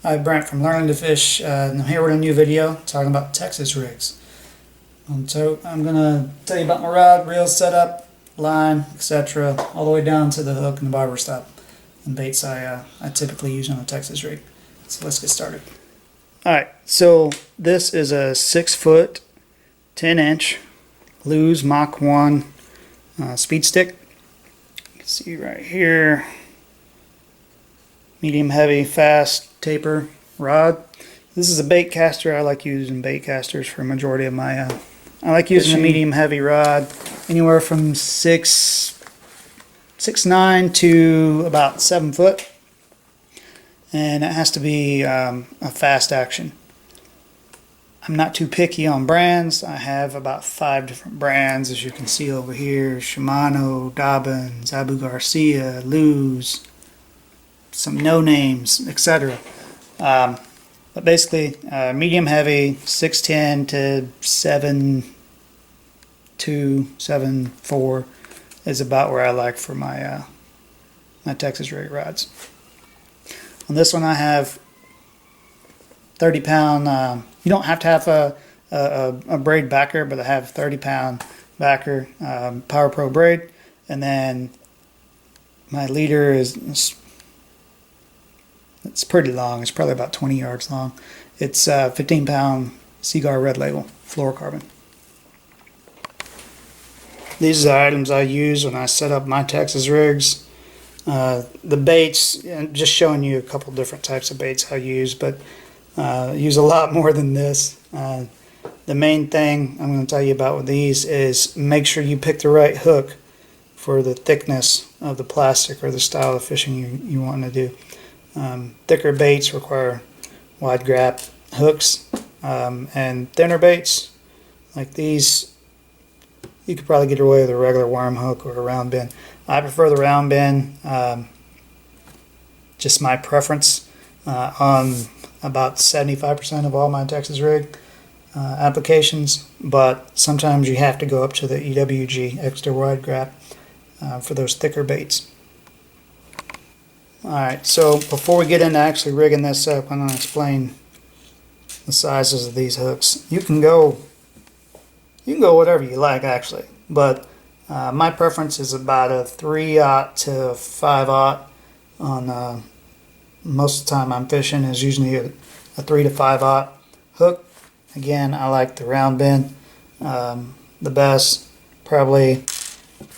Hi, Brent from Learning to Fish, and I'm here with a new video talking about Texas rigs. So I'm going to tell you about my rod, reel setup, line, etc., all the way down to the hook and the bobber stop and baits I typically use on a Texas rig. So let's get started. Alright, so this is a 6-foot, 10-inch Lew's Mach 1 speed stick. You can see right here, medium heavy fast taper rod. This is a bait caster. I like using bait casters for a majority of my I like using a medium heavy rod, anywhere from 6'9" to about 7 foot, and it has to be a fast action. I'm not too picky on brands. I have about 5 different brands, as you can see over here: Shimano, Dobbins, Abu Garcia, Lew's, some no names, etc. But basically, medium heavy, 6'10" to 7'2", 7'4" is about where I like for my my Texas rig rods. On this one, I have 30-pound. You don't have to have a braid backer, but I have 30-pound backer, Power Pro braid, and then my leader is. It's pretty long. It's probably about 20 yards long. It's 15-pound Seaguar red label fluorocarbon. These are the items I use when I set up my Texas rigs. The baits, and just showing you a couple different types of baits I use, but I use a lot more than this. The main thing I'm going to tell you about with these is make sure you pick the right hook for the thickness of the plastic or the style of fishing you want to do. Thicker baits require wide grab hooks, and thinner baits like these, you could probably get away with a regular worm hook or a round bend. I prefer the round bend, just my preference, on about 75% of all my Texas rig applications, but sometimes you have to go up to the EWG, extra wide grab, for those thicker baits. Alright, so before we get into actually rigging this up, I'm going to explain the sizes of these hooks. You can go whatever you like, actually, but my preference is about a 3/0 to 5/0 on most of the time I'm fishing is usually a 3 to 5/0 hook. Again, I like the round bend the best, probably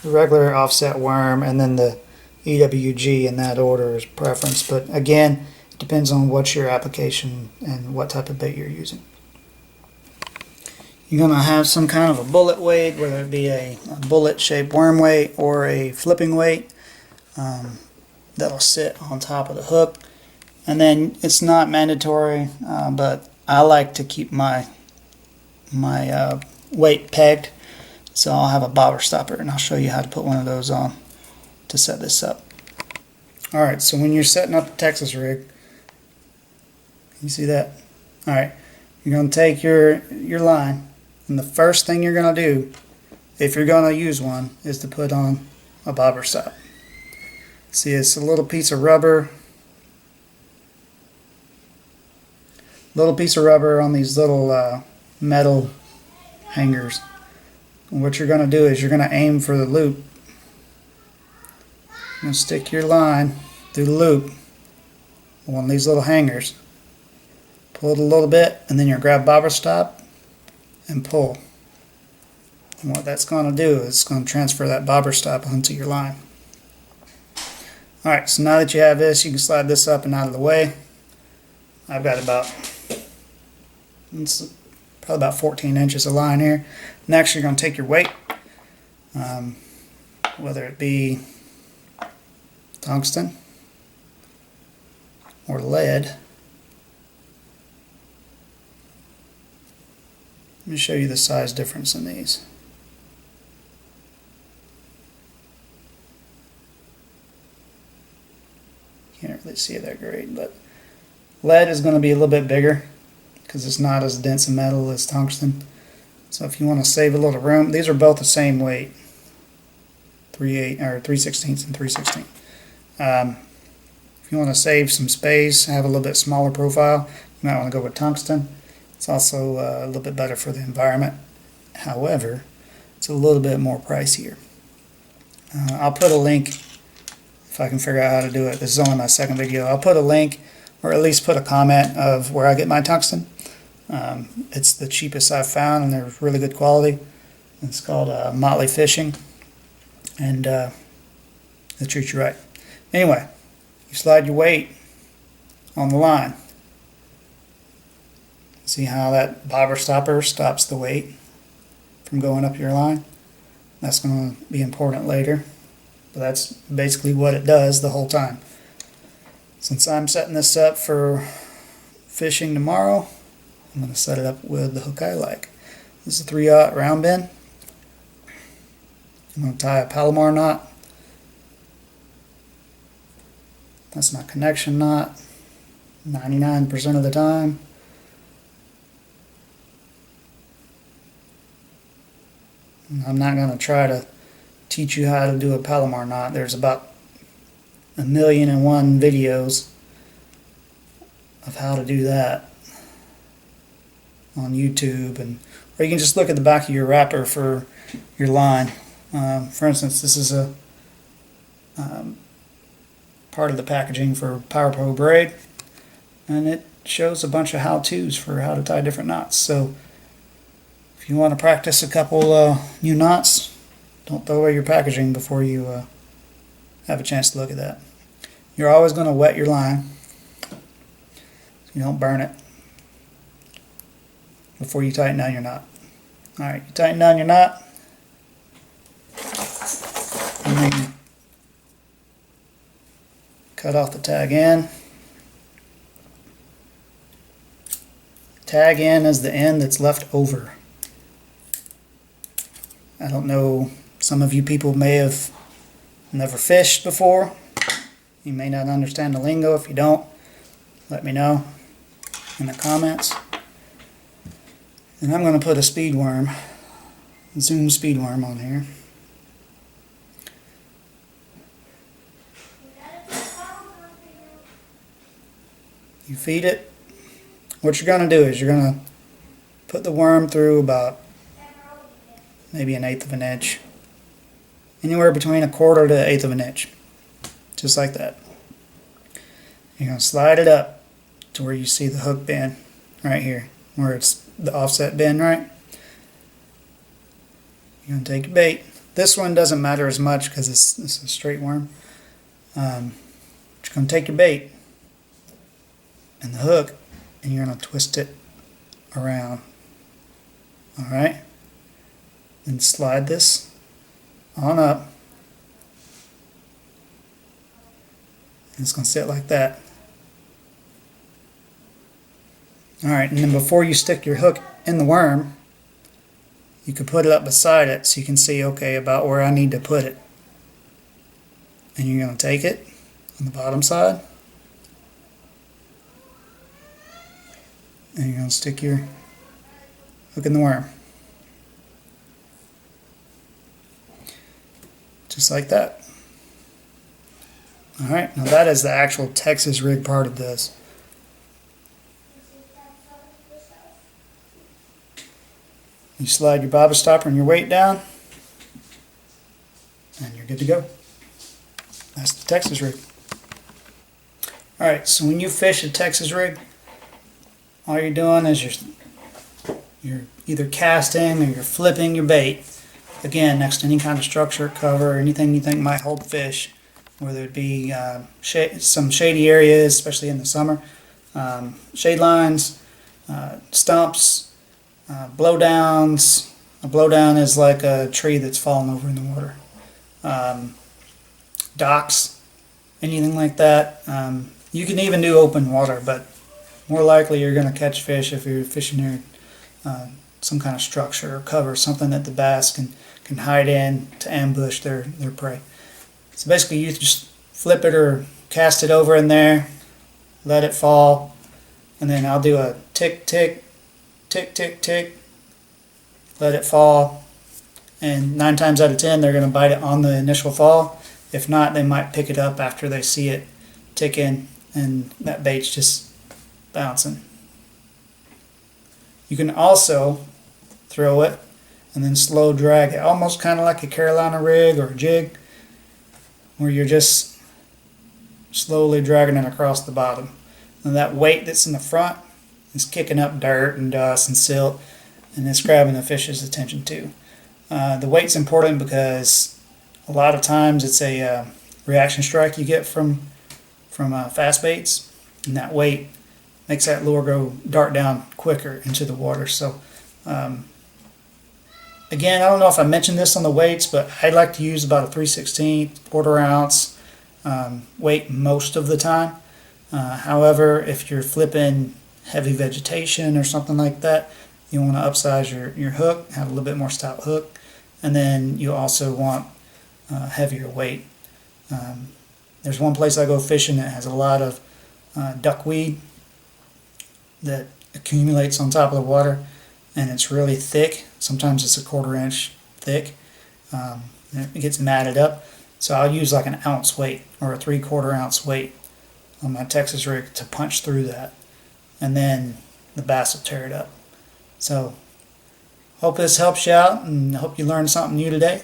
the regular offset worm, and then the EWG in that order is preference, but again, it depends on what's your application and what type of bait you're using. You're going to have some kind of a bullet weight, whether it be a bullet shaped worm weight or a flipping weight, that'll sit on top of the hook. And then it's not mandatory, but I like to keep my weight pegged, so I'll have a bobber stopper, and I'll show you how to put one of those on to set this up. Alright, so when you're setting up the Texas rig, you see that? Alright, you're going to take your line, and the first thing you're going to do, if you're going to use one, is to put on a bobber stop. See, it's a little piece of rubber on these little metal hangers. And what you're going to do is you're going to aim for the loop. You're going to stick your line through the loop on one of these little hangers. Pull it a little bit, and then you'll grab bobber stop and pull. And what that's going to do is it's going to transfer that bobber stop onto your line. Alright, so now that you have this, you can slide this up and out of the way. I've got it's probably about 14 inches of line here. Next, you're going to take your weight, whether it be tungsten or lead. Let me show you the size difference in these. Can't really see it that great, but lead is going to be a little bit bigger because it's not as dense a metal as tungsten. So if you want to save a little room, these are both the same weight, 3/8 or 3/16 and 3/16. If you want to save some space, have a little bit smaller profile, you might want to go with tungsten. It's also a little bit better for the environment. However, it's a little bit more pricier. I'll put a link if I can figure out how to do it. This is only my second video. I'll put a link, or at least put a comment of where I get my tungsten. It's the cheapest I've found, and they're really good quality. It's called Mach Fishing, and they'll treat you right. Anyway, you slide your weight on the line. See how that bobber stopper stops the weight from going up your line? That's going to be important later, but that's basically what it does the whole time. Since I'm setting this up for fishing tomorrow, I'm going to set it up with the hook I like. This is a 3/0 round bend. I'm going to tie a Palomar knot. That's my connection knot 99% of the time. I'm not going to try to teach you how to do a Palomar knot. There's about 1,000,001 videos of how to do that on YouTube, or you can just look at the back of your wrapper for your line. For instance, this is a part of the packaging for Power Pro braid, and it shows a bunch of how-tos for how to tie different knots. So if you want to practice a couple new knots, don't throw away your packaging before you have a chance to look at that. You're always going to wet your line so you don't burn it before you tighten down your knot. Alright, you tighten down your knot, and then cut off the tag end. Tag end is the end that's left over. I don't know, some of you people may have never fished before. You may not understand the lingo. If you don't, let me know in the comments. And I'm going to put a speed worm, Zoom speed worm on here. You feed it. What you're going to do is you're going to put the worm through about maybe 1/8 of an inch. Anywhere between 1/4 to 1/8 of an inch. Just like that. You're going to slide it up to where you see the hook bend right here, where it's the offset bend, right? You're going to take your bait. This one doesn't matter as much because it's a straight worm. You're going to take your bait and the hook, and you're going to twist it around. Alright? Then slide this on up. And it's going to sit like that. Alright, and then before you stick your hook in the worm, you can put it up beside it so you can see, okay, about where I need to put it. And you're going to take it on the bottom side, and you're going to stick your hook in the worm. Just like that. Alright, now that is the actual Texas rig part of this. You slide your bobber stopper and your weight down, and you're good to go. That's the Texas rig. Alright, so when you fish a Texas rig, all you're doing is you're either casting or you're flipping your bait. Again, next to any kind of structure, cover, anything you think might hold fish, whether it be some shady areas, especially in the summer, shade lines, stumps, blowdowns. A blowdown is like a tree that's fallen over in the water. Docks, anything like that. You can even do open water, but more likely you're going to catch fish if you're fishing near some kind of structure or cover, something that the bass can hide in to ambush their prey. So basically you just flip it or cast it over in there, let it fall, and then I'll do a tick, tick, tick, tick, tick, let it fall, and 9 times out of 10 they're going to bite it on the initial fall. If not, they might pick it up after they see it ticking, and that bait's just bouncing. You can also throw it and then slow drag it, almost kind of like a Carolina rig or a jig, where you're just slowly dragging it across the bottom. And that weight that's in the front is kicking up dirt and dust and silt, and it's grabbing the fish's attention too. The weight's important because a lot of times it's a reaction strike you get from fast baits, and that weight makes that lure go dart down quicker into the water. So again, I don't know if I mentioned this on the weights, but I like to use about a 3/16 quarter ounce weight most of the time. However, if you're flipping heavy vegetation or something like that, you want to upsize your hook, have a little bit more stout hook, and then you also want heavier weight. There's one place I go fishing that has a lot of duckweed that accumulates on top of the water, and it's really thick. Sometimes it's a 1/4 inch thick. It gets matted up, so I'll use like an ounce weight or a 3/4 ounce weight on my Texas rig to punch through that, and then the bass will tear it up. So hope this helps you out, and hope you learned something new today.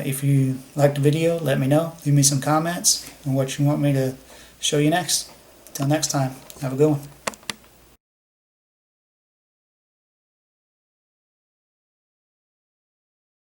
If you liked the video, let me know. Leave me some comments on what you want me to show you next. Until next time, have a good one.